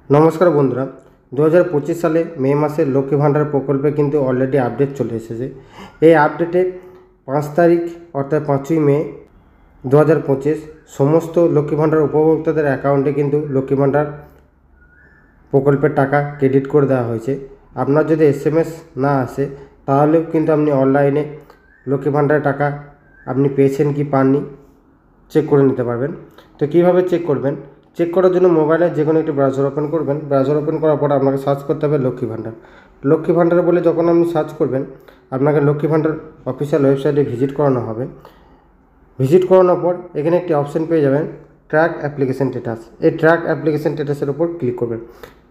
নমস্কার বন্ধুরা, 2025 সালে মে মাসে লক্ষ্মী ভাণ্ডার প্রকল্পে কিন্তু অলরেডি আপডেট চলে এসেছে। এই আপডেটে 5 তারিখ অর্থাৎ 5ই মে 2025 সমস্ত লক্ষ্মী ভাণ্ডার উপভোক্তাদের অ্যাকাউন্টে কিন্তু লক্ষ্মী ভাণ্ডার প্রকল্পের টাকা ক্রেডিট করে দেওয়া হয়েছে। আপনার যদি SMS না আসে তাহলেও কিন্তু আপনি অনলাইনে লক্ষ্মী ভাণ্ডারের টাকা আপনি পেয়েছেন কি পাননি চেক করে নিতে পারবেন। তো কীভাবে চেক করবেন? চেক করার জন্য মোবাইলে যে কোনো একটি ব্রাউজার ওপেন করবেন। ব্রাউজার ওপেন করার পর আপনাকে সার্চ করতে হবে লক্ষ্মী ভাণ্ডার। লক্ষ্মী ভাণ্ডার বলে যখন আপনি সার্চ করবেন, আপনাকে লক্ষ্মী ভাণ্ডার অফিসিয়াল ওয়েবসাইটে ভিজিট করানো হবে। ভিজিট করানোর পর এখানে একটি অপশন পেয়ে যাবেন, ট্র্যাক অ্যাপ্লিকেশন স্ট্যাটাস। এই ট্র্যাক অ্যাপ্লিকেশন স্ট্যাটাসের উপর ক্লিক করবেন।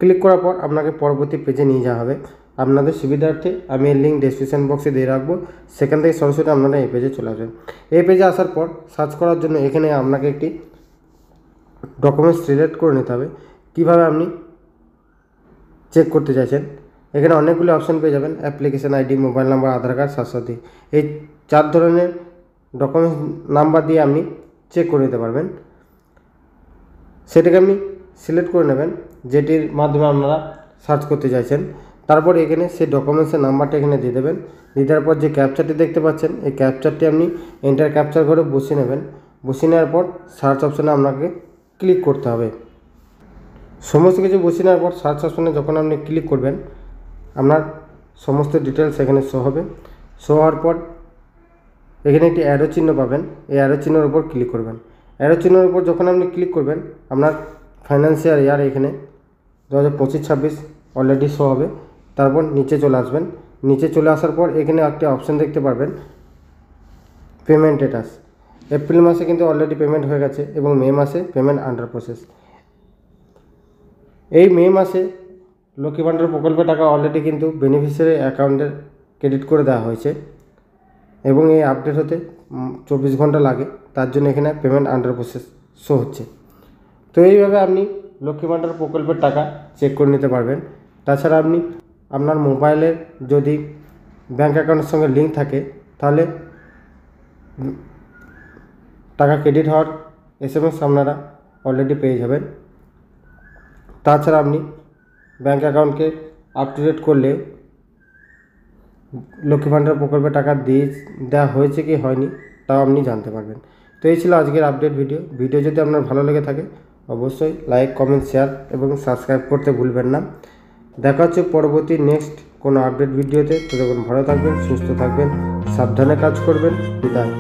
ক্লিক করার পর আপনাকে পরবর্তী পেজে নিয়ে যাওয়া হবে। আপনাদের সুবিধার্থে আমি এর লিঙ্ক ডেসক্রিপশন বক্সে দিয়ে রাখবো, সেখান থেকে সরাসরি আপনারা এই পেজে চলে আসবেন। এই পেজে আসার পর সার্চ করার জন্য এখানে আপনাকে একটি ডকুমেন্টস সিলেক্ট করে নিতে হবে। কীভাবে আপনি চেক করতে চাইছেন, এখানে অনেকগুলো অপশন পেয়ে যাবেন, অ্যাপ্লিকেশন আইডি, মোবাইল নাম্বার, আধার কার্ড, স্বাস্থ্যসাথী। এই 4 ধরনের ডকুমেন্টস নাম্বার দিয়ে আপনি চেক করে নিতে পারবেন। সেটাকে আপনি সিলেক্ট করে নেবেন যেটির মাধ্যমে আপনারা সার্চ করতে চাইছেন। তারপর এখানে সেই ডকুমেন্টসের নাম্বারটা এখানে দিয়ে দেবেন। দিয়ে দেওয়ার পর যে ক্যাপচারটি দেখতে পাচ্ছেন, এই ক্যাপচারটি আপনি এন্টার ক্যাপচার করে বসিয়ে নেবেন। বসিয়ে নেওয়ার পর সার্চ অপশানে আপনাকে ক্লিক করতে হবে। সমস্ত কিছু বসিয়ে নেওয়ার পর সার্চ অপশানে যখন আপনি ক্লিক করবেন, আপনার সমস্ত ডিটেলস এখানে শো হবে। শো হওয়ার পর এখানে একটি অ্যারো চিহ্ন পাবেন, এই অ্যারো চিহ্নের উপর ক্লিক করবেন। অ্যারো চিহ্নের উপর যখন আপনি ক্লিক করবেন, আপনার ফাইন্যান্সিয়াল ইয়ার এখানে 2025-26 অলরেডি শো হবে। তারপর নিচে চলে আসবেন। নিচে চলে আসার পর এখানে একটা অপশান দেখতে পারবেন, পেমেন্ট স্ট্যাটাস। এপ্রিল মাসে কিন্তু অলরেডি পেমেন্ট হয়ে গেছে এবং মে মাসে পেমেন্ট আন্ডার প্রসেস। এই মে মাসে লক্ষ্মী ভাণ্ডার প্রকল্পের টাকা অলরেডি কিন্তু বেনিফিশিয়ারি অ্যাকাউন্টে ক্রেডিট করে দেওয়া হয়েছে এবং এই আপডেট হতে 24 ঘন্টা লাগে। তার জন্য এখানে পেমেন্ট আন্ডার প্রসেস শো হচ্ছে। তো এইভাবে আপনি লক্ষ্মী ভাণ্ডার প্রকল্পের টাকা চেক করে নিতে পারবেন। তাছাড়া আপনি আপনার মোবাইলের যদি ব্যাঙ্ক অ্যাকাউন্টের সঙ্গে লিঙ্ক থাকে তাহলে টাকা ক্রেডিট হওয়ার SMS আপনারা অলরেডি পেয়ে যাবেন। তাছাড়া আপনি ব্যাঙ্ক অ্যাকাউন্টকে আপ টু ডেট করলে লক্ষ্মী ভাণ্ডার প্রকল্পে টাকা দেওয়া হয়েছে কি হয়নি তাও আপনি জানতে পারবেন। তো এই ছিল আজকের আপডেট ভিডিও যদি আপনার ভালো লেগে থাকে অবশ্যই লাইক, কমেন্ট, শেয়ার এবং সাবস্ক্রাইব করতে ভুলবেন না। দেখা হচ্ছে পরবর্তী নেক্সট কোনো আপডেট ভিডিওতে। ততক্ষণ ভালো থাকবেন, সুস্থ থাকবেন, সাবধানে কাজ করবেন। বিদায়।